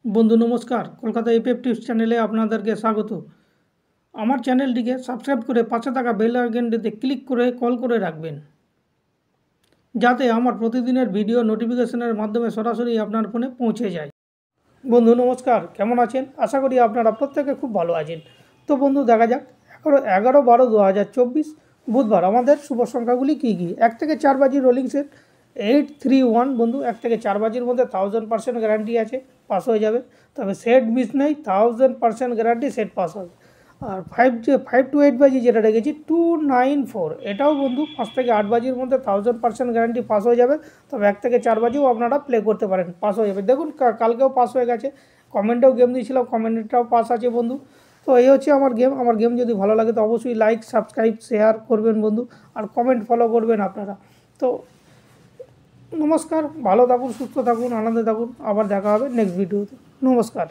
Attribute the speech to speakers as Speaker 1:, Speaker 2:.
Speaker 1: বন্ধু নমস্কার, Kolkata FF tips চ্যানেলে আপনাদেরকে স্বাগত। আমার চ্যানেলটিকে সাবস্ক্রাইব করে পাশে থাকা বেল আইকনটিতে ক্লিক করে কল করে রাখবেন, যাতে আমার প্রতিদিনের ভিডিও নোটিফিকেশনের মাধ্যমে সরাসরি আপনার ফোনে পৌঁছে যায়। বন্ধু নমস্কার, কেমন আছেন? আশা করি আপনারা প্রত্যেকে খুব ভালো আছেন। তো বন্ধু দেখা যাক 11/12/2024 বুধবার আমাদের শুভ সংখ্যাগুলি কী কী। 1 থেকে 4 বাজি রোলিং সেট 831 বন্ধু। 1 থেকে 4 বাজির মধ্যে 1000% গ্যারান্টি আছে, পাস হয়ে যাবে। তবে সেট মিস নেই, 1000% গ্যারান্টি, সেট পাস হবে। আর 5 to 8 বাজি যেটা রেখেছি 294, এটাও বন্ধু 5 থেকে 8 বাজির মধ্যে 1000% গ্যারান্টি, পাস হয়ে যাবে। তবে 1 থেকে 4 বাজিও আপনারা প্লে করতে পারেন, পাস হয়ে যাবে। দেখুন কালকেও পাস হয়ে গেছে, কমেন্টেও গেম দিয়েছিলাম, কমেন্টটাও পাস আছে বন্ধু। তো এই হচ্ছে আমার গেম যদি ভালো লাগে তো অবশ্যই লাইক, সাবস্ক্রাইব, শেয়ার করবেন বন্ধু, আর কমেন্ট ফলো করবেন আপনারা। তো নমস্কার, ভালো থাকুন, সুস্থ থাকুন, আনন্দে থাকুন। আবার দেখা হবে নেক্সট ভিডিওতে। নমস্কার।